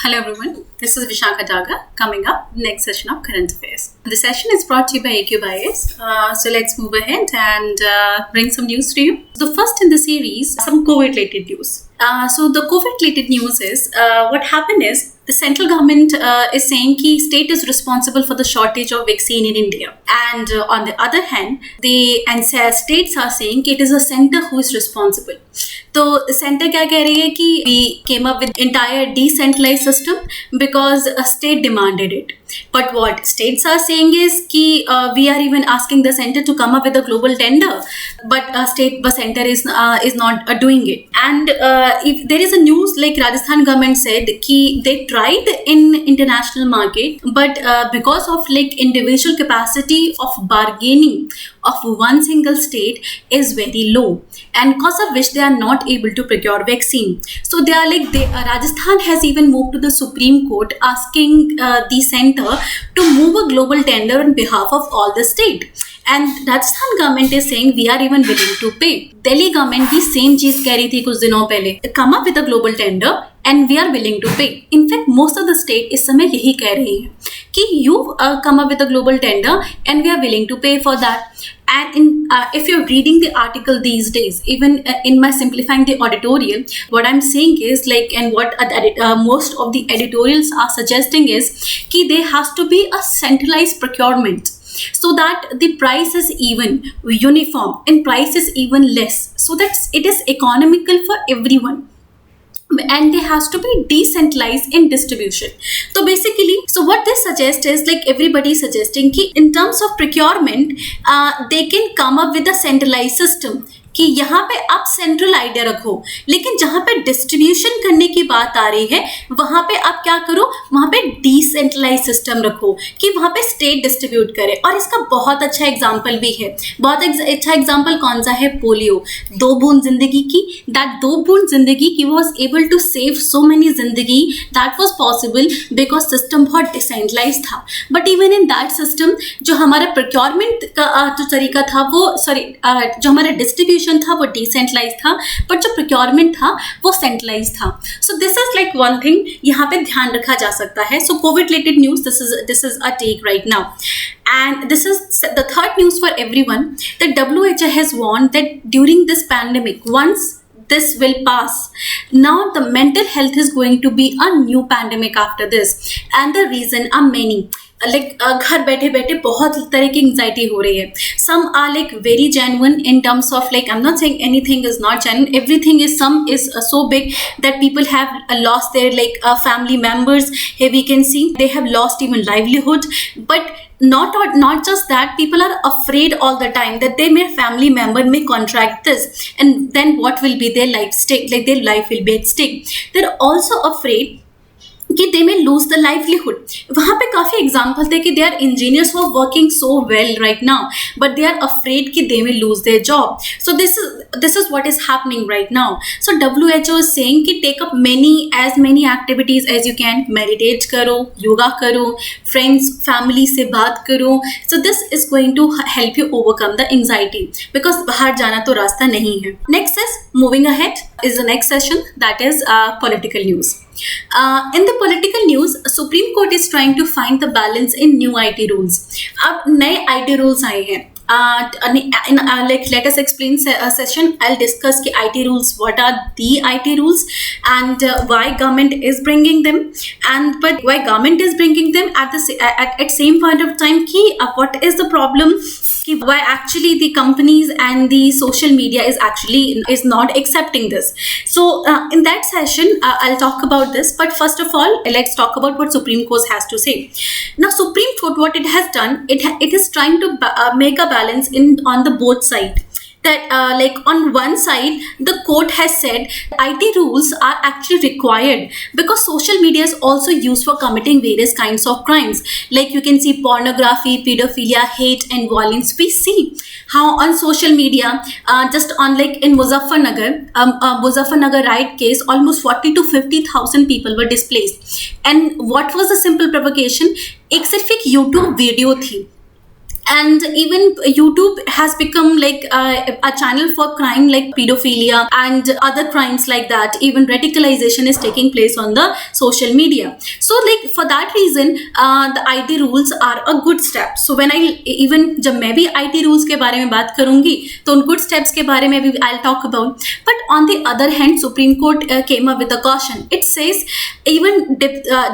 Hello everyone, this is Vishaka Daga. Coming up, next session of Current Affairs. The session is brought to you by AQBIS. So let's move ahead and bring some news to you. The first in the series, some COVID-related news. So the COVID-related news is, what happened is, the central government is saying that state is responsible for the shortage of vaccine in India. And on the other hand, states are saying it is the center who is responsible. So the center क्या कह रही है कि we came up with entire decentralized system because a state demanded it. But what states are saying is कि we are even asking the center to come up with a global tender, but the center is not doing it. And if there is a news like Rajasthan government said कि they tried in international market, but because of like individual capacity of bargaining of one single state is very low, and because of which they are not able to procure vaccine. So they are like Rajasthan has even moved to the Supreme Court asking the center to move a global tender on behalf of all the state. And Rajasthan government is saying we are even willing to pay. Delhi government भी same चीज कह रही थी कुछ दिनों पहले, come up with a global tender and we are willing to pay. In fact, most of the state इस समय यही कह रही है कि you come up with a global tender and we are willing to pay for that. And if you're reading the article these days, even in my simplifying the editorial, what I'm saying is like, and what most of the editorials are suggesting is कि there has to be a centralized procurement, so that the price is even uniform and price is even less, so that it is economical for everyone. And there has to be decentralized in distribution. So basically, so what they suggest is like everybody suggesting कि in terms of procurement, they can come up with a centralized system कि यहाँ पे आप central idea रखो, लेकिन जहाँ पे distribution करने की बात आ रही है वहाँ पे आप क्या करो, वहाँ पे डिसेंट्रलाइज सिस्टम रखो कि वहाँ पे स्टेट डिस्ट्रीब्यूट करे. और इसका बहुत अच्छा एग्जांपल भी है. बहुत अच्छा एग्जांपल कौन सा है? पोलियो. 2 बूंद जिंदगी की, दैट 2 बूंद जिंदगी की was able to save so many जिंदगी. That was possible because system बहुत डिसेंट्रलाइज था. But even in that system जो हमारा प्रोक्योरमेंट का जो तरीका था वो जो हमारा डिस्ट्रीब्यूशन था वो डिसेंट्रलाइज था, बट जो प्रोक्योरमेंट था वो सेंट्रलाइज था. So this is like one thing यहाँ पे ध्यान रखा जा सकता है. So COVID related news, this is a take right now. And this is the third news for everyone. The WHO has warned that during this pandemic, once this will pass, now the mental health is going to be a new pandemic after this. And the reason are many. Like घर बैठे बैठे बहुत तरह की anxiety हो रही है. Some are like very genuine in terms of like, I'm not saying anything is not genuine. Everything is, some is so big that people have lost their like family members. Here we can see they have lost even livelihood. But not just that, people are afraid all the time that their family member may contract this, and then what will be their life stake, like their life will be at stake. They're also afraid कि they may lose the livelihood. वहाँ पे काफ़ी example थे कि they are engineers who are working so well right now, but they are afraid कि they may lose their job. So this is what is happening right now. So WHO is saying कि take up as many activities as you can. Meditate करो, yoga करो, friends, family से बात करो. So this is going to help you overcome the anxiety because बाहर जाना तो रास्ता नहीं है. Next is moving ahead is the next session, that is political news. In the political news, Supreme Court is trying to find the balance in new IT rules. अब नए IT rules आए हैं. Like let us explain session. I'll discuss the IT rules. What are the IT rules and why government is bringing them, but why government is bringing them at same point of time. What is the problem? Why actually the companies and the social media is not accepting this. So in that session I'll talk about this, but first of all let's talk about what Supreme Court has to say. Now Supreme Court, what it has done, it is trying to make a balance on the both side. That like on one side the court has said IT rules are actually required because social media is also used for committing various kinds of crimes. Like you can see pornography, pedophilia, hate and violence. We see how on social media, just on like in Muzaffarnagar riot case, almost 40 to 50,000 people were displaced. And what was the simple provocation? एक सिर्फ एक YouTube video थी and even YouTube has become like a channel for crime like pedophilia and other crimes like that. Even radicalization is taking place on the social media. So like for that reason the IT rules are a good step. So when I even जब मैं भी IT rules के बारे में बात करूंगी तो उन good steps के बारे में भी I'll talk about. But on the other hand, Supreme Court came up with a caution. It says even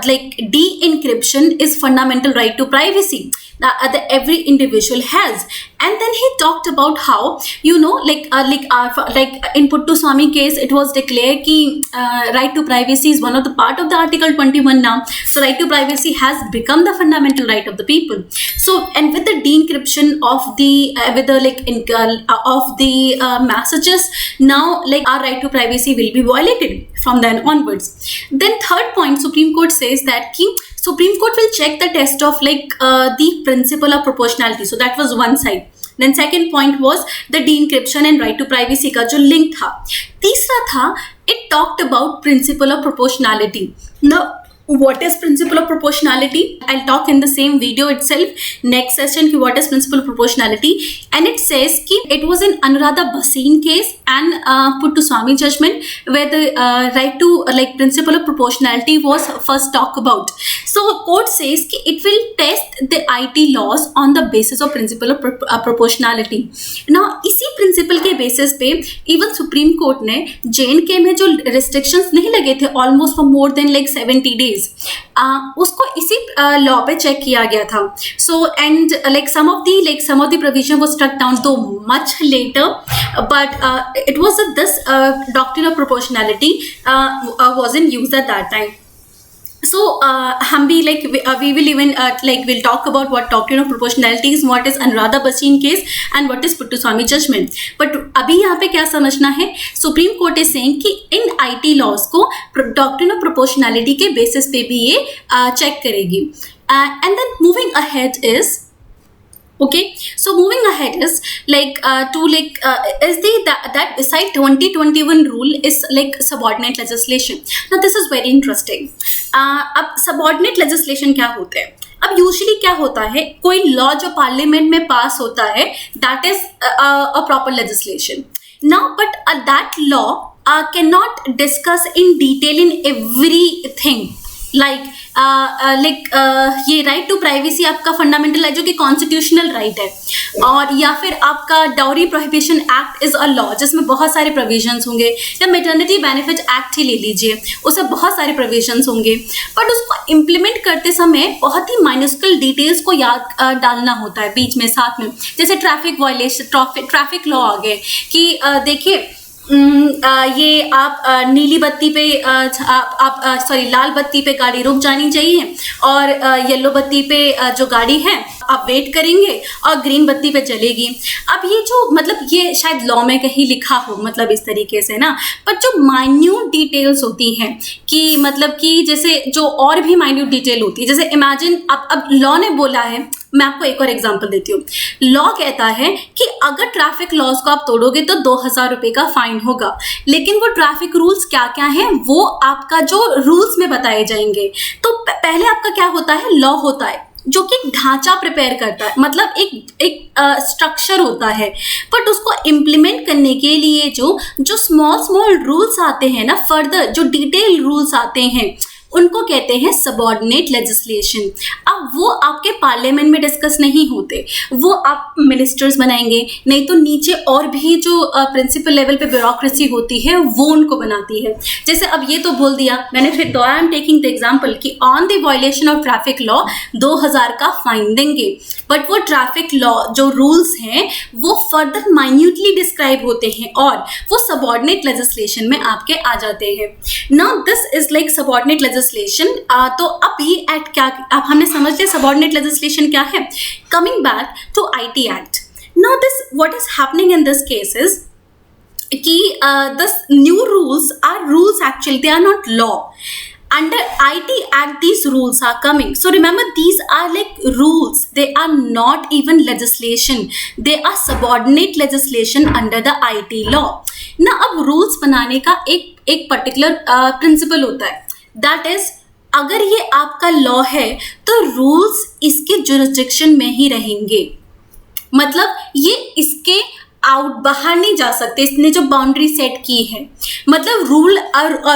like de-encryption is fundamental right to privacy that every individual has. And then he talked about how, you know, like in Puttaswamy case, it was declared ki right to privacy is one of the part of the Article 21 now. So right to privacy has become the fundamental right of the people. So and with the de-encryption of the messages, now like our right to privacy will be violated from then onwards. Then third point, Supreme Court says that Supreme Court will check the test of like the principle of proportionality. So that was one side. Then second point was the de-encryption and right to privacy का जो link था. तीसरा था, it talked about principle of proportionality. Now what is principle of proportionality? I'll talk in the same video itself next session ki what is principle of proportionality. And it says ki it was in Anuradha Bhasin case and Puttaswamy judgment where the right to like principle of proportionality was first talked about. So court says ki it will test the IT laws on the basis of principle of proportionality. Now इसी principle के basis पे even Supreme Court ने J&K में जो restrictions नहीं लगे थे almost for more than like 70 days, उसको इसी लॉ पे चेक किया गया था. So and like some of the provision was struck down though much later, but it was this doctrine of proportionality was in use at that time. So हम भी like we will even like we'll talk about what doctrine of proportionality is, what is Anuradha Bhasin case and what is Puttaswamy judgment. But अभी यहाँ पे क्या समझना है, Supreme Court is saying कि इन IT laws को doctrine of proportionality के basis पे भी ये check करेगी. And then moving ahead is okay. So moving ahead is like to like is the that beside 2021 rule is like subordinate legislation. Now this is very interesting. अब subordinate legislation क्या होते हैं? अब usually क्या होता है, कोई लॉ जो पार्लियामेंट में पास होता है that is a proper legislation. Now but that law can not discuss in detail in everything. Like ये राइट टू प्राइवेसी आपका फंडामेंटल है जो कि कॉन्स्टिट्यूशनल राइट है, और या फिर आपका dowry prohibition act is a law जिसमें बहुत सारे प्रोविजंस होंगे, या मैटरनिटी बेनिफिट एक्ट ही ले लीजिए उसमें बहुत सारे प्रोविजंस होंगे, बट उसको इम्प्लीमेंट करते समय बहुत ही माइन्यूस्कल डिटेल्स को याद डालना होता है बीच में साथ में. जैसे ट्रैफिक वायलेशन, ट्रैफिक लॉ आ गए कि देखिए ये आप नीली बत्ती पे आप लाल बत्ती पे गाड़ी रुक जानी चाहिए, और येलो बत्ती पे जो गाड़ी है आप वेट करेंगे और ग्रीन बत्ती पे चलेगी. अब ये जो मतलब ये शायद लॉ में कहीं लिखा हो मतलब इस तरीके से ना, पर जो माइन्यूट डिटेल्स होती हैं कि मतलब कि जैसे जो और भी माइन्यूट डिटेल होती है, जैसे इमेजिन अब लॉ ने बोला है, मैं आपको एक और एग्जांपल देती हूँ. लॉ कहता है कि अगर ट्रैफिक लॉज को आप तोड़ोगे तो 2000 रुपये का फाइन होगा, लेकिन वो ट्रैफिक रूल्स क्या क्या हैं वो आपका जो रूल्स में बताए जाएंगे. तो पहले आपका क्या होता है, लॉ होता है जो कि एक ढांचा प्रिपेयर करता है, मतलब एक स्ट्रक्चर होता है, बट उसको इम्प्लीमेंट करने के लिए जो स्मॉल रूल्स आते हैं ना, फर्दर जो डिटेल रूल्स आते हैं उनको कहते हैं सबऑर्डिनेट लेजिस्लेशन. अब वो आपके पार्लियामेंट में डिस्कस नहीं होते, वो आप मिनिस्टर्स बनाएंगे, नहीं तो नीचे और भी जो प्रिंसिपल लेवल पे ब्यूरोक्रेसी होती है वो उनको बनाती है. जैसे अब ये तो बोल दिया मैंने, फिर I am taking the example कि on the violation of traffic law 2000 का फाइन देंगे, बट वो ट्रैफिक लॉ जो रूल्स हैं वो फर्दर माइन्यूटली डिस्क्राइब होते हैं और वो सबऑर्डिनेट लेजिस्लेशन में आपके आ जाते हैं. Now this is like subordinate legislation. तो अब ये एक्ट क्या, अब हमने समझ लिया सबऑर्डिनेट लेजिस्लेशन क्या है. Coming back to IT act. Now this what is happening in this case is कि this new rules are rules, actually they are not law. Under IT Act, these rules are coming. So remember, these are like rules. They are not even legislation. They are subordinate legislation under the IT law. ना अब rules बनाने का एक particular principle होता है. That is, अगर ये आपका law है तो rules इसके jurisdiction में ही रहेंगे. मतलब ये इसके आउट बाहर नहीं जा सकते, इसने जो बाउंड्री सेट की है, मतलब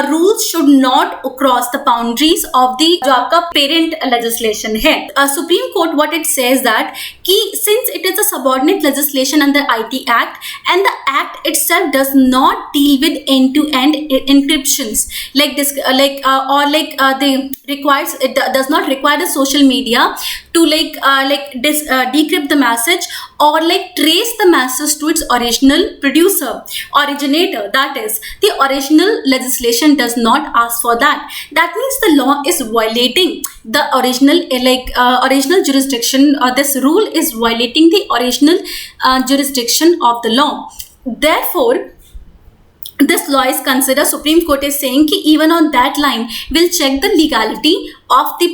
rules should not cross the boundaries of the जो आपका पेरेंट लेजिस्लेशन है. Supreme court what it says that कि since it is a subordinate legislation under IT act and the act itself does not deal with end to end encryptions like this they requires it does not require the social media to decrypt the message or like trace the message to its original originator. That is, the original legislation does not ask for that. That means the law is violating the original jurisdiction, or this rule is violating the original jurisdiction of the law. Therefore, this law is considered, Supreme Court is saying कि even on that line will check the legality of the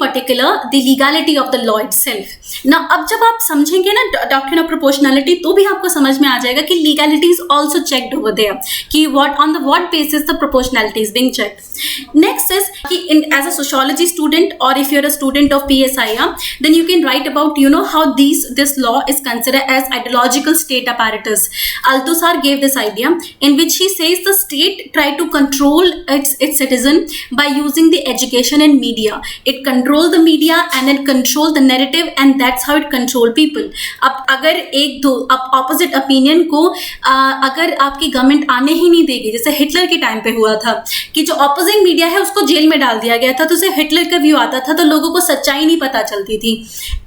legality of the law itself. Now अब जब आप समझेंगे ना doctrine of proportionality, तो भी आपको समझ में आ जाएगा कि legality is also checked over there, कि on what basis the proportionality is being checked. Next is कि as a sociology student or if you're a student of PSIR, then you can write about how this law is considered as ideological state apparatus. Althusser gave this idea in which he says the state try to control its citizen by using the education and media. It control the media and then control the narrative, and that's how it control people. अब अगर एक दो opposite opinion को अगर आपकी government आने ही नहीं देगी, जैसे हिटलर के टाइम पे हुआ था कि जो ऑपोजिंग मीडिया है उसको जेल में डाल दिया गया था, तो उसे हिटलर का व्यू आता था तो लोगों को सच्चाई नहीं पता चलती थी.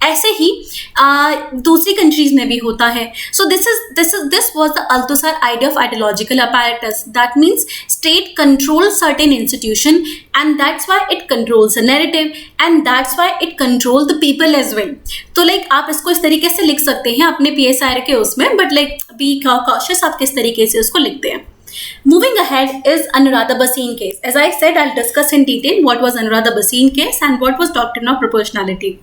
ऐसे ही दूसरी कंट्रीज में भी होता है. सो this was the Althusser idea of ideological apparatus. That means state controls certain institution, and that's why it controls the narrative, and that's why it controls the people as well. तो आप इसको इस तरीके से लिख सकते हैं अपने PSIR के उसमें, but be cautious आप किस तरीके से उसको लिखते हैं. Moving ahead is Anuradha Bhasin case. As I said, I'll discuss in detail what was Anuradha Bhasin case and what was doctrine of proportionality.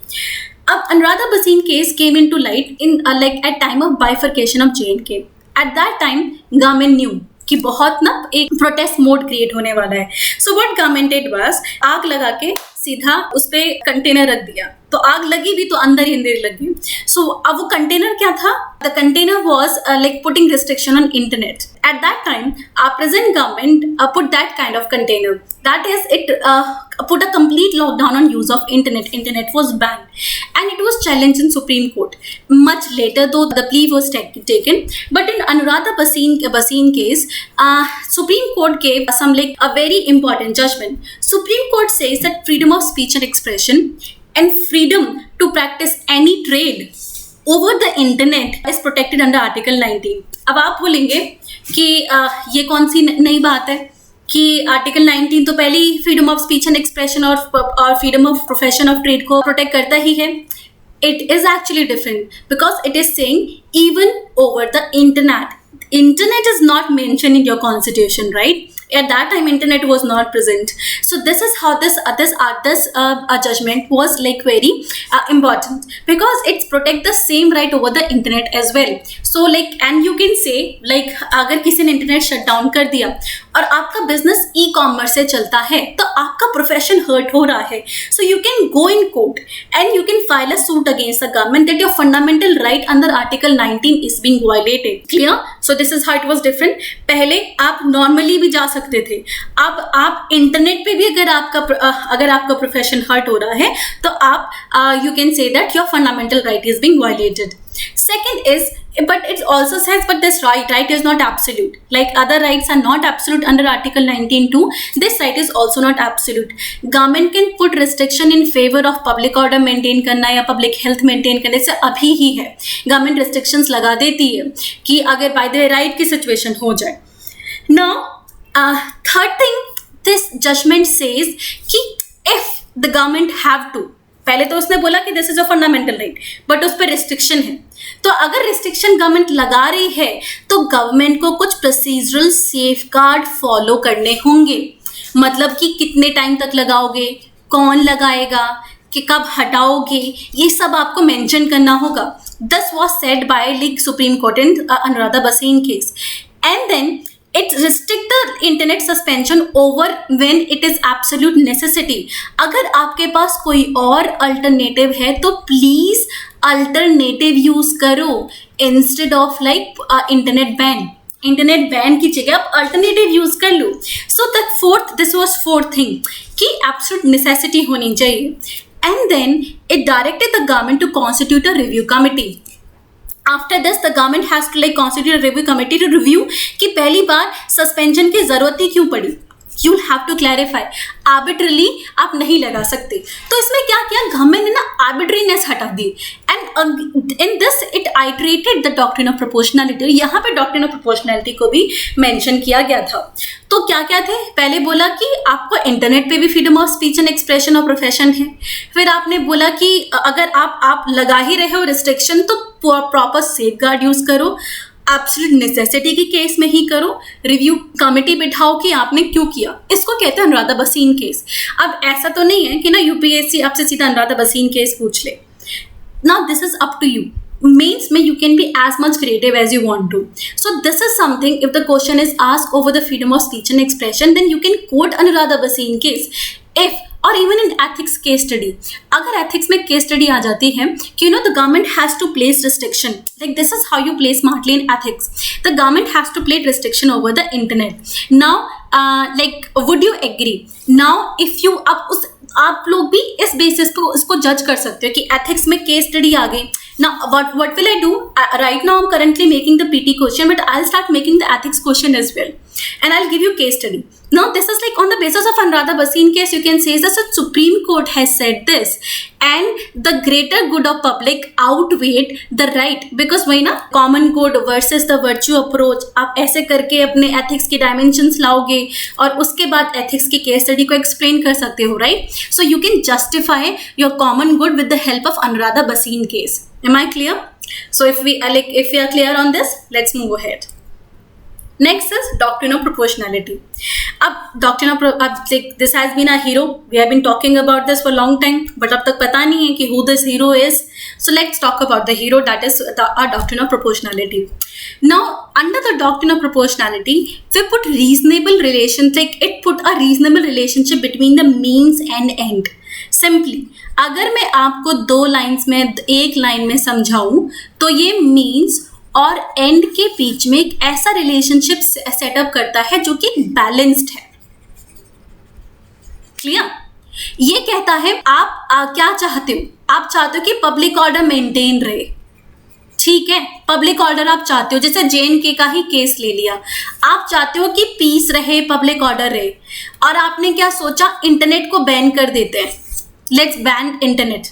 अब Anuradha Bhasin case came into light in at time of bifurcation of J&K. At that time, government knew कि बहुत ना एक protest mode create होने वाला है. So what government did was, आग लगा के सीधा उस पे कंटेनर रख दिया, तो आग लगी भी तो अंदर ही अंदर लगी. सो अब वो कंटेनर क्या था? The container was putting restriction on internet. Eight that time our present government put that kind of container. That is, it put a complete lockdown on use of internet. Internet was banned and it was challenged in Supreme Court. Much later, though, the plea was taken. But in Anuradha Bhasin case, Supreme Court gave a very important judgment. Supreme Court says that freedom of speech and expression and freedom to practice any trade over the internet is protected under Article 19. अब आप बोलेंगे कि ये कौन सी नई बात है कि आर्टिकल 19 तो पहले ही freedom of speech and expression और freedom of profession of trade को प्रोटेक्ट करता ही है. It is actually different because it is saying even over the internet. Internet is not mentioned in your constitution, right? At that time, internet was not present. So this is how this judgment was very important because it protect the same right over the internet as well. So and you can say अगर किसी ने internet shut down कर दिया और आपका business e-commerce से चलता है तो आपका प्रोफेशन हर्ट हो रहा है. So you can go in court and you can file a suit against the government that your fundamental right under Article 19 is being violated. Clear? So this is how it was different. पहले आप normally भी जा सकते थे, अब आप internet पे भी अगर आपका प्रोफेशन हर्ट हो रहा है तो आप you can say that your fundamental right is being violated. Second is, but it also says, but this right is not absolute. Like other rights are not absolute under Article 19 too. This right is also not absolute. Government can put restriction in favor of public order maintain करना या public health maintain करने से अभी ही है. Government restrictions लगा देती है कि अगर by the right की situation हो जाए. Now, third thing, this judgment says कि if the government have to, पहले तो उसने बोला कि this is a fundamental right, but उस पर रिस्ट्रिक्शन है. तो अगर रिस्ट्रिक्शन गवर्नमेंट लगा रही है तो गवर्नमेंट को कुछ प्रोसीजरल सेफगार्ड फॉलो करने होंगे. मतलब कि कितने टाइम तक लगाओगे, कौन लगाएगा, कि कब हटाओगे, ये सब आपको मेंशन करना होगा. This was said by supreme court in Anuradha Bhasin case. And then It restrict the internet suspension over when it is absolute necessity. अगर आपके पास कोई और अल्टरनेटिव है तो प्लीज अल्टरनेटिव यूज करो instead of like internet ban की जगह आप अल्टरनेटिव यूज कर लो. So the this was fourth thing कि एब्सोल्यूट नेसेसिटी होनी चाहिए. And then it directed the government to constitute a review committee. After this, the government has to like constitute a review committee to review कि पहली बार suspension की जरूरत ही क्यों पड़ी. You will have to clarify. Arbitrarily आप नहीं लगा सकते. तो इसमें क्या किया गवर्नमेंट ने ना arbitrariness हटा दी. And in this it iterated the doctrine of proportionality. यहाँ पे doctrine of proportionality को भी mention किया गया था. तो क्या क्या थे, पहले बोला कि आपको इंटरनेट पे भी freedom of speech and expression और प्रोफेशन है. फिर आपने बोला कि अगर आप लगा ही रहे हो रिस्ट्रिक्शन तो प्रॉपर सेफ गार्ड यूज करो, एब्सोल्यूट नेसेसिटी के केस में ही करो, रिव्यू कमेटी बिठाओ कि आपने क्यों किया. इसको कहते हैं अनुराधा भसीन केस. अब ऐसा तो नहीं है कि ना यूपीएससी आपसे सीधा अनुराधा भसीन केस पूछ ले. Now this is up to you. Means में you can be as much creative as you want to. So this is something, if the question is asked over the freedom of speech and expression, then you can quote Anuradha Bhasin case. If or even in ethics case study, अगर ethics में case study आ जाती है कि the government has to place restriction, like this is how you play smartly in ethics. The government has to place restriction over the internet. Now like would you agree? Now if you आप लोग भी इस basis पे इसको जज कर सकते हो कि एथिक्स में केस स्टडी आ गई. Now what will I do? Right now I'm currently making the PT question, but I'll start making the ethics question as well, and I'll give you case study. Now this is like on the basis of Anuradha Bhasin case, you can say that the Supreme Court has said this, and the greater good of public outweighed the right, because वही ना common good versus the virtue approach. आप ऐसे करके अपने ethics के dimensions लाओगे और उसके बाद ethics के case study को explain कर सकते हो, right? So you can justify your common good with the help of Anuradha Bhasin case. Am I clear? So if we are clear on this, let's move ahead. Next is doctrine of proportionality. This has been a hero. We have been talking about this for a long time, but अब तक पता नहीं है कि who this hero is. So let's talk about the hero, that is our doctrine of proportionality. Now under the doctrine of proportionality, we put reasonable relations, like it put a reasonable relationship between the means and end. Simply, अगर मैं आपको एक line में समझाऊं तो ये means और and के बीच में एक ऐसा रिलेशनशिप सेटअप करता है जो कि बैलेंस्ड है. क्लियर? ये कहता है आप क्या चाहते हो. आप चाहते हो कि पब्लिक ऑर्डर मेंटेन रहे. ठीक है, पब्लिक ऑर्डर आप चाहते हो. जैसे JNK का ही केस ले लिया, आप चाहते हो कि पीस रहे, पब्लिक ऑर्डर रहे, और आपने क्या सोचा, इंटरनेट को बैन कर देते हैं, लेट्स बैन इंटरनेट.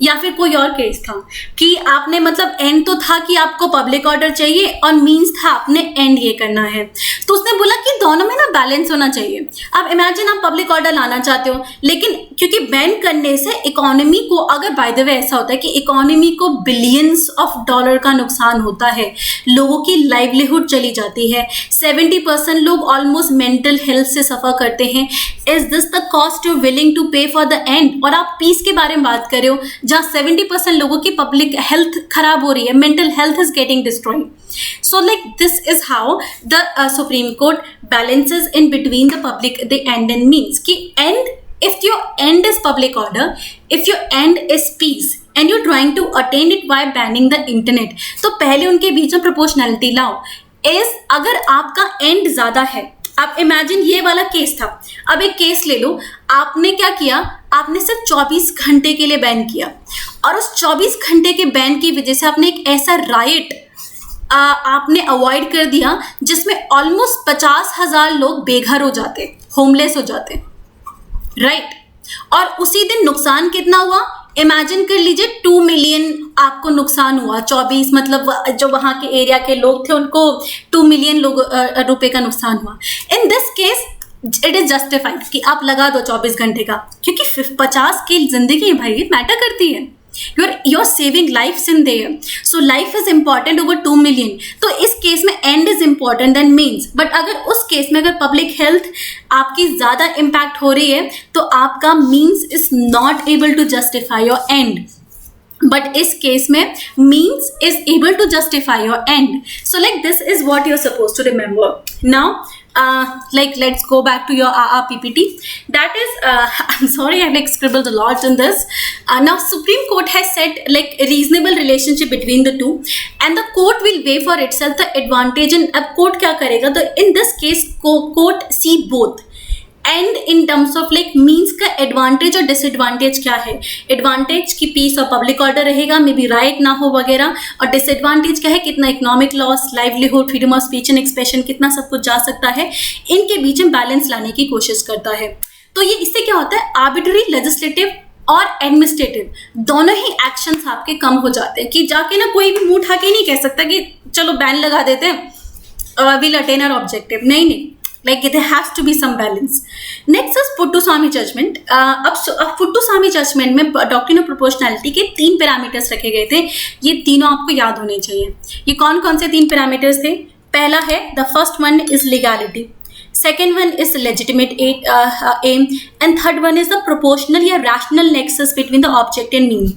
या फिर कोई और केस था कि आपने मतलब एंड तो था कि आपको पब्लिक ऑर्डर चाहिए और मींस था आपने एंड ये करना है. तो उसने बोला कि दोनों में ना बैलेंस होना चाहिए. अब इमेजिन आप पब्लिक ऑर्डर लाना चाहते हो, लेकिन क्योंकि बैन करने से इकोनॉमी को, अगर बाय द वे ऐसा होता है कि इकोनॉमी को बिलियंस ऑफ डॉलर का नुकसान होता है, लोगों की लाइवलीहुड चली जाती है, 70% लोग ऑलमोस्ट मेंटल हेल्थ से सफ़र करते हैं. Is this the cost you willing to pay for the end? और आप पीस के बारे में बात कर रहे हो जहाँ 70% लोगों की पब्लिक हेल्थ खराब हो रही है, mental health is getting destroyed. So like this is how the Supreme Court balances in between the public, the end and means. कि end, if your end is public order, if your end is peace and you're trying to attain it by banning the internet, तो पहले उनके बीच में proportionality लाओ. is अगर आपका end ज़्यादा है, आप इमेजिन ये वाला केस था, अब एक केस ले लो, आपने क्या किया, आपने सिर्फ 24 घंटे के लिए बैन किया, और उस 24 घंटे के बैन की वजह से आपने एक ऐसा राइट आपने अवॉइड कर दिया जिसमें ऑलमोस्ट 50,000 लोग बेघर हो जाते, होमलेस हो जाते, राइट? और उसी दिन नुकसान कितना हुआ, इमेजिन कर लीजिए 2 मिलियन आपको नुकसान हुआ. 24 मतलब जो वहाँ के एरिया के लोग थे उनको 2 मिलियन रुपए का नुकसान हुआ. इन this case it is justified कि आप लगा दो 24 घंटे का, क्योंकि 50 की जिंदगी भाई मैटर करती है. you're saving lives in there, so life is important over 2 million. तो इस केस में end is important than means. But अगर उस केस में अगर पब्लिक हेल्थ आपकी ज़्यादा इम्पैक्ट हो रही है तो आपका means is not able to justify your end. but इस केस में means is able to justify your end. So like this is what you're supposed to remember. Now like let's go back to your PPT. That is I'm sorry, I've like scribbled a lot in this. Now Supreme Court has set like a reasonable relationship between the two, and the court will weigh for itself the advantage. And अब court क्या करेगा? तो in this case court see both. And in terms of like means का advantage और disadvantage क्या है. Advantage की piece और पब्लिक ऑर्डर रहेगा, मे बी राइट ना हो वगैरह, और डिसएडवांटेज क्या है, कितना economic loss, livelihood, freedom of speech and expression, कितना सब कुछ जा सकता है. इनके बीच में बैलेंस लाने की कोशिश करता है. तो ये इससे क्या होता है, आर्बिट्ररी, लेजिस्लेटिव और एडमिनिस्ट्रेटिव दोनों ही एक्शंस आपके कम हो जाते हैं. कि जाके ना कोई भी मुंह उठा के नहीं कह सकता कि चलो बैन लगा देते हैं, विल अटेन आवर ऑब्जेक्टिव. नहीं, like there has to be some balance. Next is Puttaswamy judgment. अब Puttaswamy judgment में डॉक्ट्रिन ऑफ प्रोपोर्शनैलिटी के 3 पैरामीटर्स रखे गए थे. ये तीनों आपको याद होने चाहिए. ये कौन कौन से 3 पैरामीटर्स थे? पहला है the first one is legality, second one is legitimate aim, and third one is the proportional या rational nexus between the object and mean.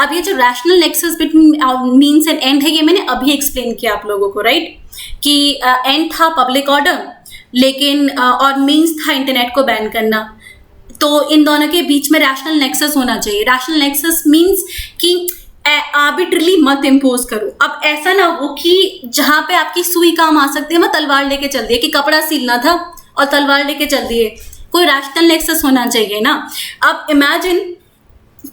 अब ये जो rational nexus between means and end है, ये मैंने अभी एक्सप्लेन किया आप लोगों को, राइट? कि एंड था पब्लिक ऑर्डर, लेकिन और मीन्स था इंटरनेट को बैन करना. तो इन दोनों के बीच में रैशनल नेक्सस होना चाहिए. रैशनल नेक्सस मीन्स कि आर्बिट्रली मत इम्पोज करो. अब ऐसा ना हो कि जहाँ पे आपकी सुई काम आ सकती है, मैं तलवार लेके चल दिए, कि कपड़ा सिलना था और तलवार लेके चल दिए. कोई रैशनल नेक्सस होना चाहिए ना. अब इमेजिन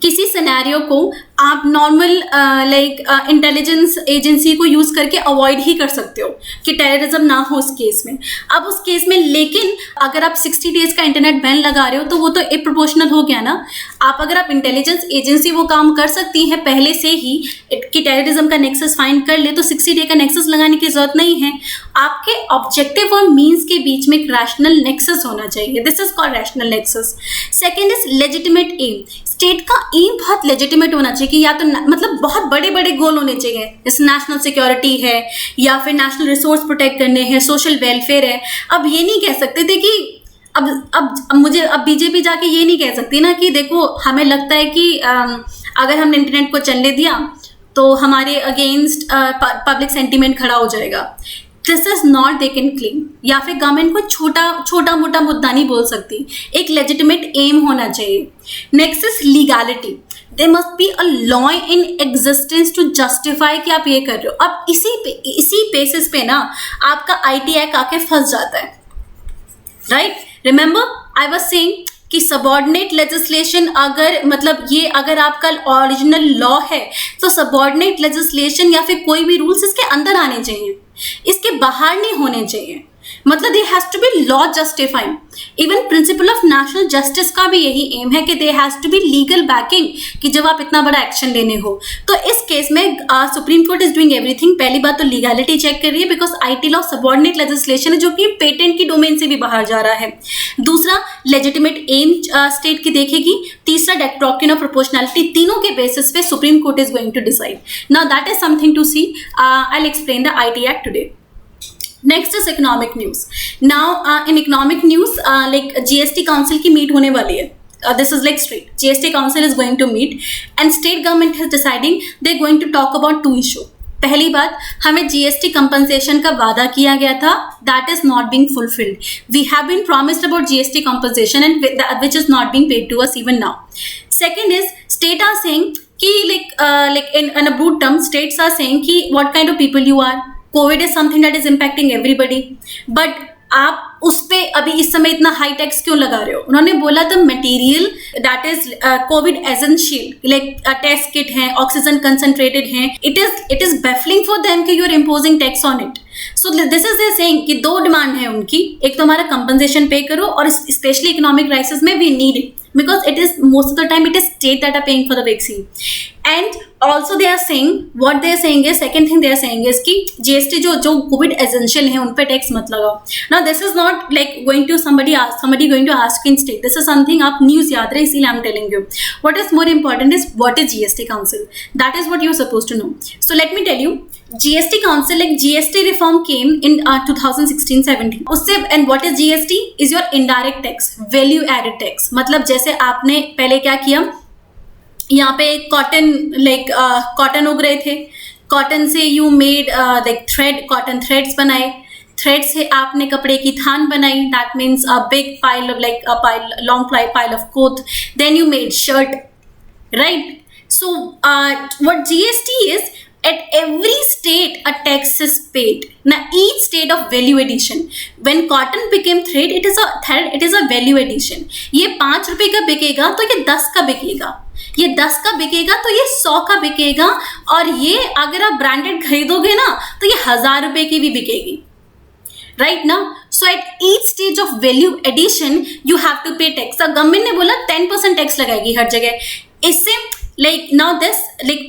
किसी सिनेरियो को आप नॉर्मल लाइक इंटेलिजेंस एजेंसी को यूज़ करके अवॉइड ही कर सकते हो कि टेररिज्म ना हो उस केस में. अब उस केस में लेकिन अगर आप 60 डेज का इंटरनेट बैन लगा रहे हो तो वो तो इप्रोपोर्शनल हो गया ना. अगर आप इंटेलिजेंस एजेंसी वो काम कर सकती है पहले से ही कि टेररिज्म का नेक्सस फाइंड कर ले, तो 60 डे का नेक्सस लगाने की जरूरत नहीं है. आपके ऑब्जेक्टिव और मीन्स के बीच में एक रैशनल नेक्सस होना चाहिए. This is called rational nexus. Second is legitimate aim. State का एम बहुत लेजिटिमेट होना चाहिए कि या तो मतलब बहुत बड़े बड़े गोल होने चाहिए, जैसे नेशनल सिक्योरिटी है या फिर नेशनल रिसोर्स प्रोटेक्ट करने हैं, सोशल वेलफेयर है. अब ये नहीं कह सकते थे कि अब बीजेपी जाके ये नहीं कह सकती ना कि देखो हमें लगता है कि अगर हमने इंटरनेट को चलने दिया तो हमारे अगेंस्ट पब्लिक सेंटीमेंट खड़ा हो जाएगा. This is not they can claim. या फिर गवर्नमेंट को छोटा मोटा मुद्दा नहीं बोल सकती. एक लेजिटिमेट एम होना चाहिए. Next is legality. There must be a law in existence to justify कि आप ये कर रहे हो. अब इसी बेसिस पे ना आपका IT एक्ट आके फंस जाता है, right? Remember I was saying कि सबॉर्डिनेट लेजिस्लेशन अगर आपका ओरिजिनल लॉ है तो सबॉर्डिनेट लेजिस्लेशन या फिर कोई भी रूल्स इसके अंदर आने चाहिए, इसके बाहर नहीं होने चाहिए. मतलब they has to be law justifying. Even principle of national justice का भी यही एम है कि they has to be legal backing कि जब आप इतना बड़ा एक्शन लेने हो. तो इस केस में supreme court is doing everything. पहली बात तो लीगैलिटी चेक कर रही है because IT law subordinate legislation है जो कि पेटेंट की डोमेन से भी बाहर जा रहा है. दूसरा लेजिटिमेट एम स्टेट की देखेगी. तीसरा डॉक्ट्रिन ऑफ प्रोपोर्शनैलिटी. तीनों के बेसिस पे supreme court is going to decide. Now that is something to see. I will explain the IT act today. Next is economic news. Now in economic news like GST council की meet होने वाली है. This is like straight. GST council is going to meet and state government is deciding they're going to talk about 2 issues. पहली बात, हमें GST compensation का वादा किया गया था, that is not being fulfilled. We have been promised about GST compensation and which is not being paid to us even now. Second is state are saying कि like in a broad term states are saying कि what kind of people you are. Covid is something that is impacting everybody, but आप उस पर अभी इस समय इतना high tax क्यों लगा रहे हो? उन्होंने बोला the material that is covid essential like test kit है, ऑक्सीजन कंसंट्रेटेड है, it is baffling for them कि you are imposing tax on it. So this is their saying कि 2 डिमांड है उनकी. एक तो हमारा कंपनसेशन पे करो और स्पेशली इकोनॉमिक क्राइसिस में we need it because it is most of the time it is state that are paying for the vaccine. And also they are saying, what they are saying is, second thing they are saying is कि GST जो COVID essential है उन पे tax मत लगाओ. Now this is not like going to somebody going to ask in state. This is something आप news याद रहे, इसीलिए I'm telling you. What is more important is what is GST council. That is what you are supposed to know. So let me tell you. GST council, like GST reform came in 2016-17. उससे and what is GST? Is your indirect tax, value added tax. मतलब जैसे आपने पहले क्या किया, यहाँ पे cotton cotton उग रहे थे, कॉटन से you made thread, cotton threads बनाए, थ्रेड से आपने कपड़े की थान बनाई, that means a big pile of long pile of cloth, then you made shirt, right? So what GST is, at every state a tax is paid. Now each state of value addition. When cotton became thread, it is a value addition. ये 5 रुपए का बिकेगा तो ये 10 का बिकेगा, ये 10 का बिकेगा तो ये 100 का बिकेगा, और ये अगर आप ब्रांडेड खरीदोगे ना तो ये 1000 रुपए की भी बिकेगी, राइट ना? So at each stage of value addition you have to pay tax. Government ने बोला 10% टैक्स लगाएगी हर जगह। इससे नाउ दिस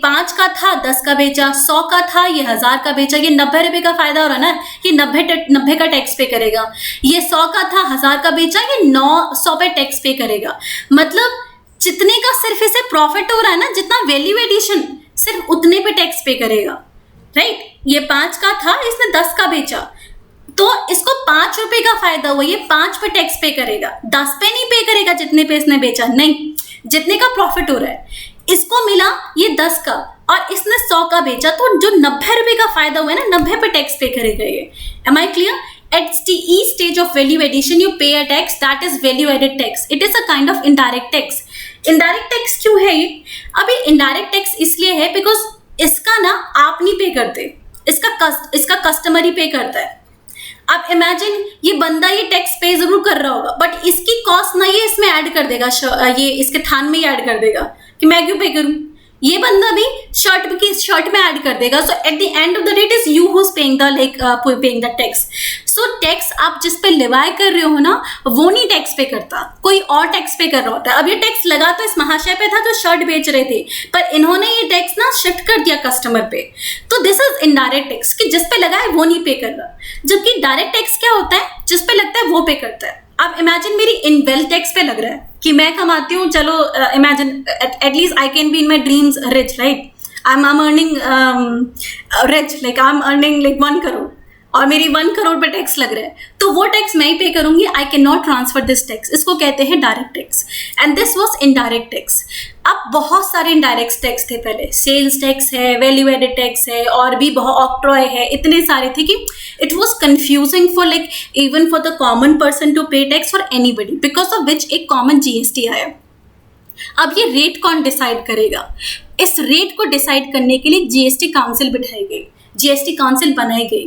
5 का था 10 का बेचा, 100 का था ये 1000 का बेचा, ये 90 रुपए का फायदा हो रहा है ना, ये 90 का टैक्स पे करेगा। ये 100 का था 1000 का बेचा, ये 900 पे टैक्स पे करेगा। मतलब जितने का सिर्फ इसे प्रॉफिट हो रहा है ना, जितना वैल्यू एडिशन, सिर्फ उतने पे टैक्स पे करेगा, राइट? ये 5 का था, इसने 10 का बेचा, तो इसको 5 रुपए का फायदा हुआ, ये 5 पे टैक्स पे करेगा, 10 पे नहीं पे करेगा जितने पे इसने बेचा, नहीं, जितने का प्रॉफिट हो रहा है। इसको मिला ये 10 का और इसने 100 का बेचा, तो जो 90 रुपए का फायदा हुआ है ना, 90 पे टैक्स पे करेगा ये। Am I clear? At each stage of value addition you pay a tax, that is value added tax. It is a kind of indirect tax. Indirect tax क्यों है ये? अभी indirect tax इसलिए है बिकॉज इसका ना आप नहीं पे करते, इसका कस्टमर ही पे करता है। अब इमेजिन ये बंदा ये टैक्स पे जरूर कर रहा होगा, बट इसकी कॉस्ट ना ये इसमें ऐड कर देगा, ये इसके थान में ही ऐड कर देगा कि मैं क्यों पे करूं। ये बंदा भी शर्ट में ऐड कर देगा। So at the end of the day it is you who is paying the tax. So tax आप जिस पे लिवाय कर रहे हो ना, वो नहीं टैक्स पे करता, कोई और टैक्स पे कर रहा होता है। अब ये टैक्स लगा तो इस महाशय पे था जो शर्ट बेच रहे थे, पर इन्होंने ये टैक्स ना शिफ्ट कर दिया कस्टमर पे। तो दिस इज इनडायरेक्ट टैक्स कि जिस पे लगा है वो नहीं पे कर रहा। जबकि डायरेक्ट टैक्स क्या होता है, जिस पे लगता है वो पे करता है। अब इमेजिन मेरी इन वेल्थ टैक्स पे लग रहा है कि मैं कमाती हूँ, चलो imagine at least I can be in my dreams rich, right? I am earning rich, I am earning 1 crore और मेरी 1 करोड़ पे टैक्स लग रहा है, तो वो टैक्स मैं ही पे करूंगी। I can not transfer this tax, इसको कहते हैं direct tax, and this was indirect tax. अब बहुत सारे इनडायरेक्ट टैक्स थे पहले, सेल्स टैक्स है, वैल्यू एडेड टैक्स है, और भी बहुत ऑक्ट्रॉय है, इतने सारे थे कि it was confusing for even for the common person to pay tax for anybody, because of which एक कॉमन जीएसटी आया। अब ये रेट कौन डिसाइड करेगा? इस रेट को डिसाइड करने के लिए जीएसटी काउंसिल बिठाई गई, जीएसटी काउंसिल बनाई गई।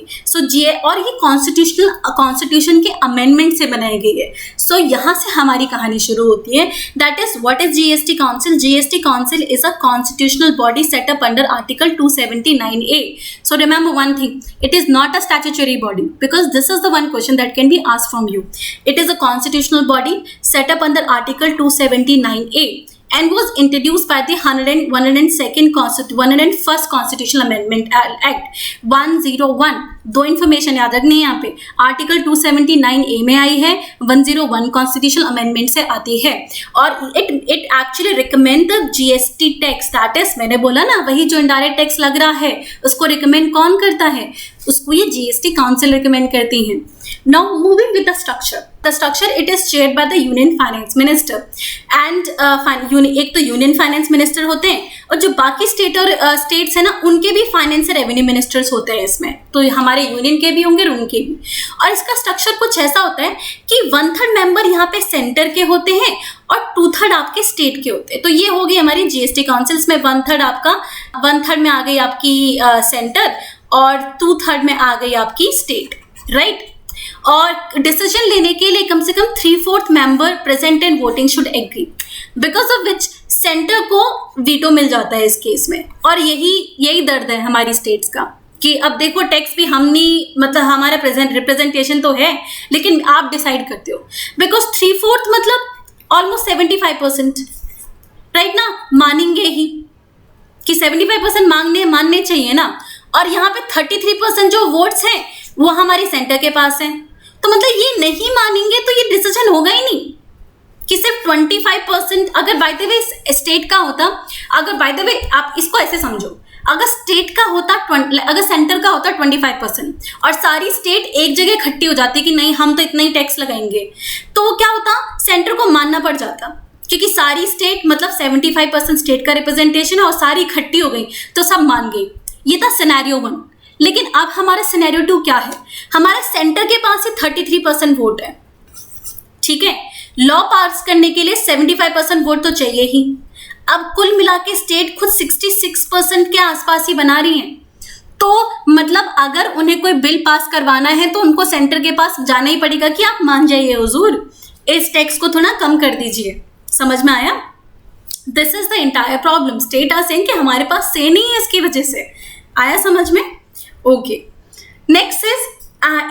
और ये कॉन्स्टिट्यूशन के अमेंडमेंट से बनाई गई है। सो यहाँ से हमारी कहानी शुरू होती है। That is what is GST council? GST council is a constitutional body set up under article 279A. So remember one thing, it is not a statutory body, because this is the one question that can be asked from you. It is a constitutional body set up under article 279A. And was introduced by the 101st Constitutional Amendment Act 101। 2 information याद रखनी है यहाँ पे, article 279A में आई है, 101 constitutional amendment से आती है, और it actually recommend the GST tax, that is मैंने बोला ना, वही जो इनडायरेक्ट टैक्स लग रहा है उसको रिकमेंड कौन करता है? उसको ये जीएसटी काउंसिल रिकमेंड करती है। Now moving with the structure, it is chaired by the union finance minister and एक तो यूनियन फाइनेंस मिनिस्टर होते हैं, और जो बाकी स्टेट्स है ना, उनके भी फाइनेंस रेवेन्यू मिनिस्टर्स होते हैं इसमें। तो हमारे यूनियन के भी होंगे और उनके भी। और इसका स्ट्रक्चर कुछ ऐसा होता है कि 1/3 मेंबर यहाँ पे सेंटर के होते हैं और 2/3 आपके स्टेट के होते हैं। तो ये होगी हमारी जीएसटी काउंसिल्स में 1/3 आपका, 1/3 में आ गई आपकी सेंटर और 2/3 में आ गई आपकी स्टेट, राइट? और डिसीजन लेने के लिए कम से कम 3/4 member present and voting should agree, because of which centre को वीटो मिल जाता है इस केस में। और यही दर्द है हमारी स्टेट्स का कि अब देखो टैक्स भी हम नहीं, मतलब हमारा रिप्रेजेंटेशन तो है लेकिन आप डिसाइड करते हो, बिकॉज 3/4 मतलब ऑलमोस्ट 75%, राइट ना? मानेंगे ही कि 75% मानने चाहिए ना। और यहाँ पे 33% जो वोट्स हैं वो हमारी सेंटर के पास हैं, तो मतलब ये नहीं मानेंगे तो ये डिसीजन होगा ही नहीं कि सिर्फ 25%। अगर बाय द वे स्टेट का होता, अगर बाय द वे आप इसको ऐसे समझो, अगर स्टेट का होता अगर सेंटर का होता 25% और सारी स्टेट एक जगह इकट्ठी हो जाती कि नहीं हम तो इतना ही टैक्स लगाएंगे, तो वो क्या होता, सेंटर को मानना पड़ जाता क्योंकि सारी स्टेट मतलब 75% स्टेट का रिप्रेजेंटेशन है और सारी इकट्ठी हो गई तो सब मान गई। ये था सिनेरियो 1। लेकिन अब हमारा सिनेरियो 2 क्या है? हमारे सेंटर के पास ही 33% वोट है, ठीक है। लॉ पास करने के लिए 75% वोट तो चाहिए ही। अब कुल मिला के स्टेट खुद 66% के आसपास ही बना रही है, तो मतलब अगर उन्हें कोई बिल पास करवाना है तो उनको सेंटर के पास जाना ही पड़ेगा कि आप मान जाइए हुजूर, इस टैक्स को थोड़ा कम कर दीजिए। समझ में आया? This is the entire problem. State are saying कि हमारे पास से नहीं है, इसकी वजह से। आया समझ में? ओके, नेक्स्ट इज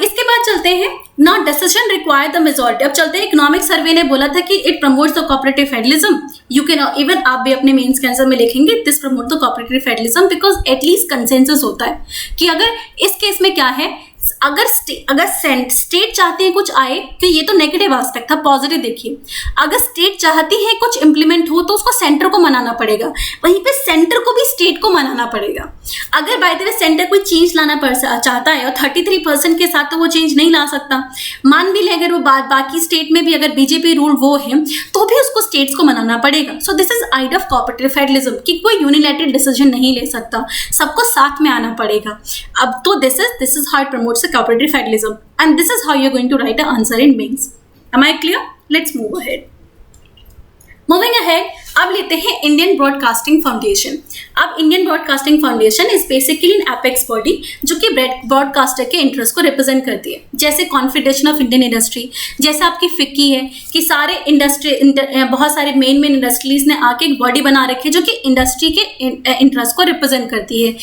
इसके बाद चलते हैं not decision require the majority. अब चलते हैं, इकोनॉमिक सर्वे ने बोला था कि it promotes the cooperative federalism. You can even आप भी अपने मेंस के आंसर में लिखेंगे this promote the cooperative federalism because at least consensus होता है कि अगर इस केस में क्या है, अगर स्टेट चाहते हैं कुछ आए, कि ये तो नेगेटिव एस्पेक्ट था, पॉजिटिव देखिए, अगर स्टेट चाहती है कुछ इंप्लीमेंट हो तो उसको सेंटर को मनाना पड़ेगा, वहीं पे सेंटर को भी स्टेट को मनाना पड़ेगा। अगर बाय द वे सेंटर कोई चेंज लाना चाहता है और 33% के साथ तो वो चेंज नहीं ला सकता, मान भी ले अगर वो बाकी स्टेट में भी अगर बीजेपी रूल वो है तो भी उसको स्टेट्स को मनाना पड़ेगा। सो this is idea of cooperative federalism कि कोई यूनिलैटरल डिसीजन नहीं ले सकता, सबको साथ में आना पड़ेगा। अब तो this is how it promotes the cooperative federalism and this is how you're going to write the answer in mains. Am I clear? Let's move ahead. Moving ahead, अब लेते हैं इंडियन ब्रॉडकास्टिंग फाउंडेशन। अब Indian broadcasting foundation is basically N apex body जो कि broadcaster के interest को represent करती है, जैसे कॉन्फेडरेशन ऑफ इंडियन इंडस्ट्री, जैसे आपकी फिक्की है कि सारे बहुत सारे मेन इंडस्ट्रीज ने आके एक बॉडी बना रखी है जो कि इंडस्ट्री के इंटरेस्ट को रिप्रेजेंट करती है।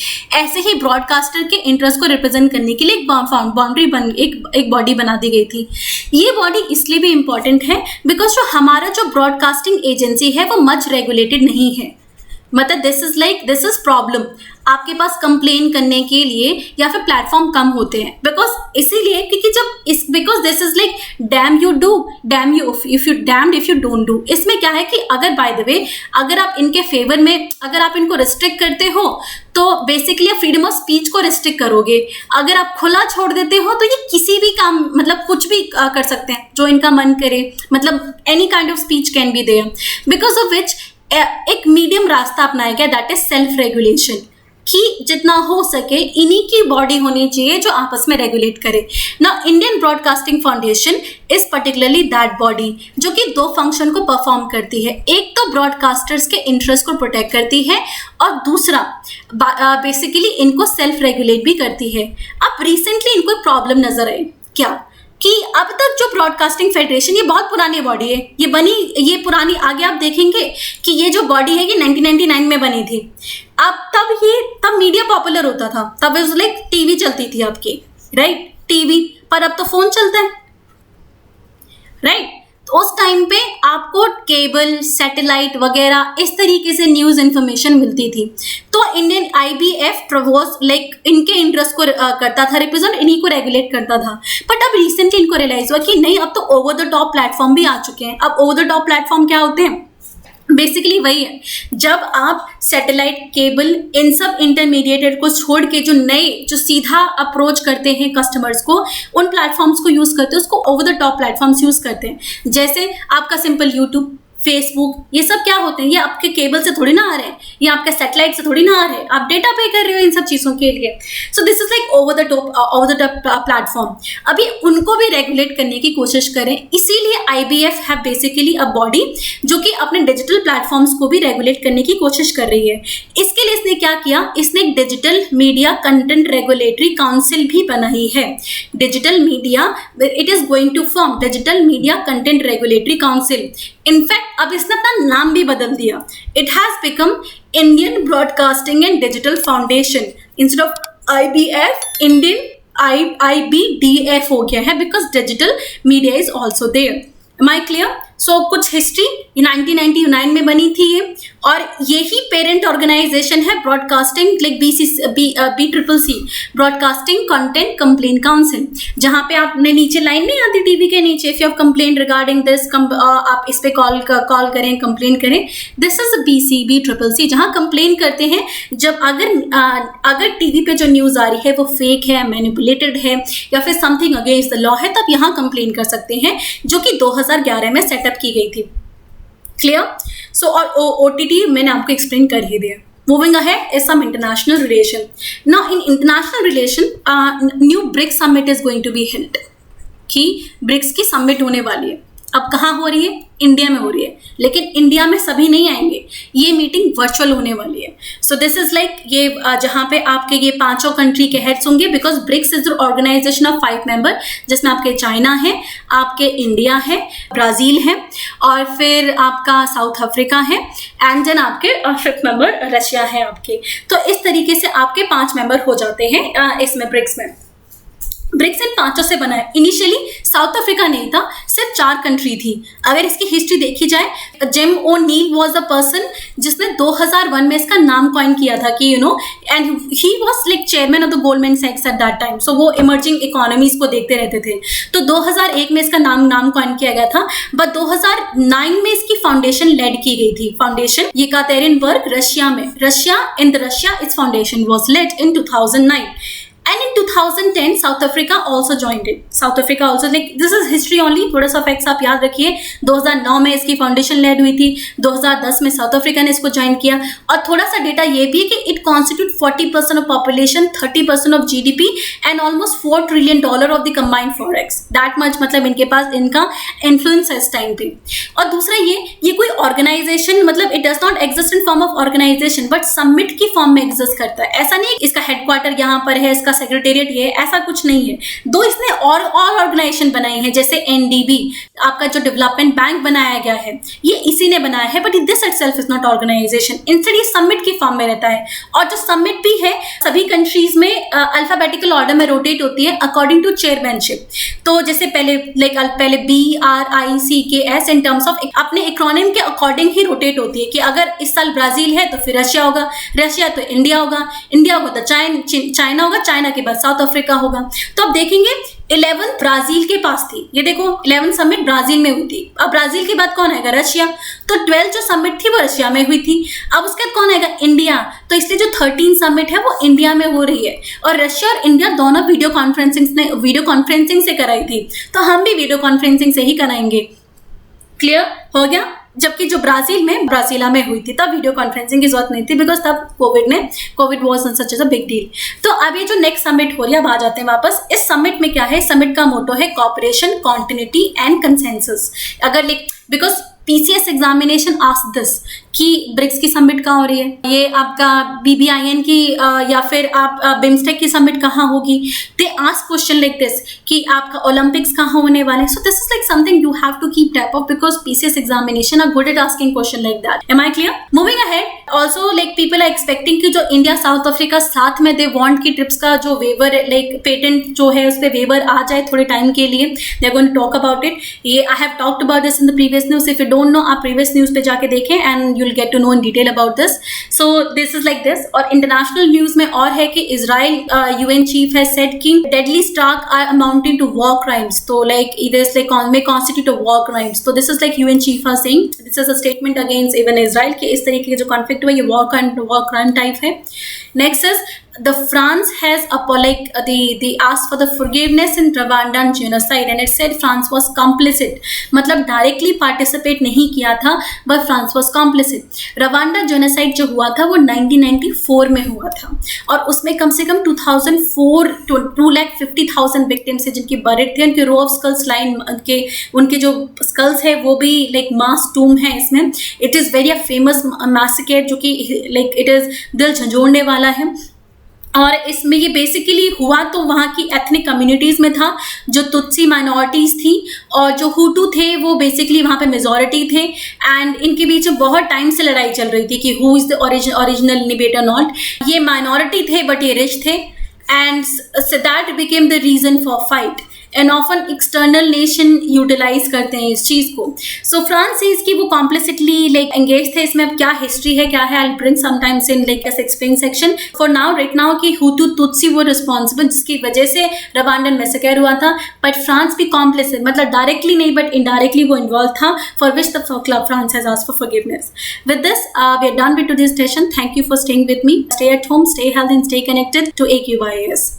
ऐसे ही ब्रॉडकास्टर के इंटरेस्ट को रिप्रेजेंट करने के लिए एक बॉडी बना दी गई थी। ये बॉडी इसलिए भी इंपॉर्टेंट है बिकॉज जो हमारा जो ब्रॉडकास्टिंग एजेंसी है वो मच रेगुलेटेड नहीं है। मतलब दिस इज प्रॉब्लम, आपके पास कंप्लेन करने के लिए या फिर प्लेटफॉर्म कम होते हैं, बिकॉज इसीलिए क्योंकि because this is like damn you do damn you if you damned if you don't do. इसमें क्या है कि अगर बाय द वे अगर आप इनके फेवर में अगर आप इनको रिस्ट्रिक्ट करते हो तो बेसिकली आप फ्रीडम ऑफ स्पीच को रिस्ट्रिक्ट करोगे। अगर आप खुला छोड़ देते हो तो ये किसी भी काम मतलब कुछ भी कर सकते हैं जो इनका मन करे, मतलब any kind of speech can be there, because of which एक मीडियम रास्ता अपनाया गया दैट इज सेल्फ रेगुलेशन, कि जितना हो सके इन्हीं की बॉडी होनी चाहिए जो आपस में रेगुलेट करे। Now Indian broadcasting foundation is particularly that body जो कि दो फंक्शन को परफॉर्म करती है। एक तो ब्रॉडकास्टर्स के इंटरेस्ट को प्रोटेक्ट करती है और दूसरा बेसिकली इनको सेल्फ रेगुलेट भी करती है। अब रिसेंटली इनको प्रॉब्लम नजर आई क्या कि अब तक जो ब्रॉडकास्टिंग फेडरेशन, ये बहुत पुरानी बॉडी है, ये पुरानी, आगे आप देखेंगे कि ये जो बॉडी है ये 1999 में बनी थी। अब तब मीडिया पॉपुलर होता था, तब लाइक टीवी चलती थी आपकी, राइट, टीवी, पर अब तो फोन चलता है, राइट। तो उस टाइम पे आपको केबल, सैटेलाइट वगैरह इस तरीके से न्यूज इंफॉर्मेशन मिलती थी। तो इंडियन IBF लाइक इनके इंटरेस्ट को करता था रिप्रेजेंट, इन्हीं को रेगुलेट करता था। बट अब रिसेंटली इनको रियलाइज हुआ कि नहीं, अब तो ओवर द टॉप प्लेटफॉर्म भी आ चुके हैं। अब ओवर द टॉप प्लेटफॉर्म क्या होते हैं? बेसिकली वही है जब आप सैटेलाइट, केबल, इन सब इंटरमीडिएटेड को छोड़ के जो नए जो सीधा अप्रोच करते हैं कस्टमर्स को, उन प्लेटफॉर्म्स को यूज करते हैं, उसको over the top platforms use करते हैं। जैसे आपका सिंपल यूट्यूब, फेसबुक, ये सब क्या होते हैं, ये आपके केबल से थोड़ी ना आ रहे हैं, ये आपके सैटेलाइट से थोड़ी ना आ रहे हैं, आप डेटा पे कर रहे हो इन सब चीज़ों के लिए। सो this is like over the top platform. अभी उनको भी रेगुलेट करने की कोशिश करें, इसीलिए IBF है बेसिकली अ बॉडी जो कि अपने डिजिटल प्लेटफॉर्म्स को भी रेगुलेट करने की कोशिश कर रही है। इसके लिए इसने क्या किया, इसने एक digital media content regulatory council भी बनाई है। Digital media, it is going to form digital media content regulatory council. In fact अब इसने अपना नाम भी बदल दिया, it has become Indian broadcasting and digital foundation. Instead of IBF, Indian IBDF हो गया है, because digital media is also there. Am I clear? So कुछ हिस्ट्री 1999 में बनी थी ये, और यही पेरेंट ऑर्गेनाइजेशन है broadcasting like BCC broadcasting content complaint council, जहाँ पे आपने नीचे लाइन नहीं आती टीवी के नीचे, if you have complaint regarding this, आप इस पे कॉल करें, कंप्लेन करें। दिस इज BCC, जहाँ कंप्लेन करते हैं जब अगर टीवी पे जो न्यूज आ रही है वो फेक है, मैनिपुलेटेड है या फिर समथिंग अगेंस्ट द लॉ है, तब यहाँ कंप्लेन कर सकते हैं, जो कि 2011 में सेटअप की गई थी। क्लियर? सो और OTT मैंने आपको एक्सप्लेन कर ही दिया. Moving ahead is some international relation. Now in international relation, new BRICS summit is going to be held. कि ब्रिक्स की समिट होने वाली है. अब कहाँ हो रही है? इंडिया में हो रही है, लेकिन इंडिया में सभी नहीं आएंगे. ये मीटिंग वर्चुअल होने वाली है. सो दिस इज लाइक ये जहाँ पे आपके ये 5 कंट्री के हेड्स होंगे, because BRICS is the organisation of 5 member, जिसमें आपके चाइना है, आपके इंडिया है, ब्राजील है, और फिर आपका साउथ अफ्रीका है, एंड देन आपके 5th मेंबर रशिया है आपके. तो इस तरीके से आपके 5 मेंबर हो जाते हैं इसमें ब्रिक्स में. ब्रिक्स इन 5 से बना है. इनिशियली साउथ अफ्रीका नहीं था, सिर्फ 4 कंट्री थी. अगर इसकी हिस्ट्री देखी जाए, Jim O'Neill was the person जिसने 2001 में इसका नाम कॉइन किया था कि and he was like chairman of the Goldman सैक्स एट दैट टाइम. सो वो इमर्जिंग इकोनॉमीज को देखते रहते थे. तो 2001 में इसका नाम कॉइन किया गया था, बट 2009 में इसकी फाउंडेशन लेड की गई थी. फाउंडेशन येकातेरिनबर्ग रशिया में. In Russia its foundation was laid in 2009. And in 2010, South Africa also joined it. South Africa also, like, this is history only. थोड़ा सा फैक्ट्स आप याद रखिए. 2009 में इसकी फाउंडेशन लेड हुई थी. 2010 में साउथ अफ्रीका ने इसको ज्वाइन किया. और थोड़ा सा डेटा ये भी है कि it constitute 40% of population, 30% of GDP and almost $4 trillion of the combined forex. That much, मतलब इनके पास इनका इन्फ्लुएंस है इस टाइम पे. और दूसरा ये कोई ऑर्गेनाइजेशन, मतलब it does not exist in form of organisation, but summit की फॉर्म में एग्जिस्ट करता है. ऐसा नहीं इसका हेडक्वार्टर यहाँ पर है, इसका सेक्रेटेरिएट ये, ऐसा कुछ नहीं है. दो इसने और ऑर्गेनाइजेशन बनाई है, जैसे NDB, आपका जो डेवलपमेंट बैंक बनाया गया है, ये इसी ने बनाया है, but this itself is not organisation. Instead ये समिट की फॉर्म में रहता है. और जो समिट भी है, सभी कंट्रीज में अल्फाबेटिकल ऑर्डर में रोटेट होती है अकॉर्डिंग टू चेयरमैनशिप. तो जैसे पहले BRICKS इन टर्म्स ऑफ अपने इकोनॉमी के अकॉर्डिंग ही रोटेट होती है, कि अगर इस साल ब्राजील है तो फिर रशिया होगा, रशिया तो इंडिया होगा, इंडिया होगा तो चाइना होगा, चाइना के बाद साउथ अफ्रीका होगा. तो अब देखेंगे 11 ब्राजील के पास थी. ये देखो 11 समिट ब्राजील में हुई थी. अब ब्राजील के बाद कौन आएगा? रशिया. तो 12 जो समिट थी वो रशिया में हुई थी. अब उसके बाद कौन आएगा? इंडिया. तो इसलिए जो 13 समिट है वो इंडिया में हो रही है. और रशिया और इंडिया दोनों वीडियो कॉन्फ्रेंसिंग से कराई थी. तो हम भी वीडियो कॉन्फ्रेंसिंग से ही कराएंगे. क्लियर हो गया? जबकि जो ब्राजीला में हुई थी तब वीडियो कॉन्फ्रेंसिंग की जरूरत नहीं थी, बिकॉज तब Covid was such a big deal. तो अब ये जो नेक्स्ट समिट हो रही है, अब आ जाते हैं वापस. इस समिट में क्या है? समिट का मोटो है कॉपरेशन, कॉन्टिन्यूटी एंड कंसेंसस. अगर because PCS examination ask this कि ब्रिक्स की समिट कहाँ हो रही है, ये आपका BBIN की या फिर आप बिम्स्टेक की समिट कहाँ होगी. They ask question like this कि आपका ओलंपिक्स कहाँ होने वाले हैं. So this is like something you have to keep tap of, because PCS examination are good at asking question like that. Am I clear? Moving ahead, also like people are expecting कि जो India south Africa साथ में, they want की trips का जो waiver, like patent जो है उस पर वेवर आ जाए थोड़े टाइम के लिए. They are going to talk about it. ये I have talked about this in the previous news. If you don't know, आप प्रीवियस न्यूज पे जाके देखें and you'll get to know in detail about this. So this is like this. और international news में और है कि Israel UN chief has said कि deadly strike are amounting to war crimes. तो like this like may constitute a war crimes. So this is like UN chief are saying. This is a statement against even Israel कि इस तरीके के जो conflict हुआ ये war crime type है. Next is the France has they asked for the forgiveness in Rwandan genocide and it said France was complicit. मतलब directly participate नहीं किया था, but France was complicit. Rwanda genocide जो हुआ था वो 1994 में हुआ था और उसमें कम से कम 2004 250,000 victims है जिनकी buried थे. उनके row of skulls line उनके जो skulls है वो भी like mass tomb है इसमें. It is very a famous massacre जो कि like it is दिल झंझोड़ने वाला है. और इसमें ये बेसिकली हुआ तो वहाँ की एथनिक कम्युनिटीज़ में था, जो तुत्सी माइनॉरिटीज़ थी और जो हुटू थे वो बेसिकली वहाँ पे मेजॉरिटी थे. एंड इनके बीच बहुत टाइम से लड़ाई चल रही थी कि हु इज़ द ओरिजिनल निबेटर नॉट. ये माइनॉरिटी थे बट ये रिच थे and that became the reason for fight. And often external nation utilize करते हैं इस चीज़ को. सो फ्रांस इज की वो कॉम्प्लिसिटली लाइक एंगेज थे इसमें. अब क्या हिस्ट्री है क्या है, I will bring sometimes in like S explain section. For now right now कि हुटू तुत्सी वो रिस्पॉन्सिबल जिसकी वजह से रवांडन मैसेकर हुआ था, बट फ्रांस भी कॉम्प्लिसिट, मतलब डायरेक्टली नहीं बट इनडायरेक्टली वो इन्वॉल्व था, for which the club France has asked for forgiveness. With this we are done with today's session. Thank you for staying with me. Stay at home, stay healthy and stay connected to AQYAS.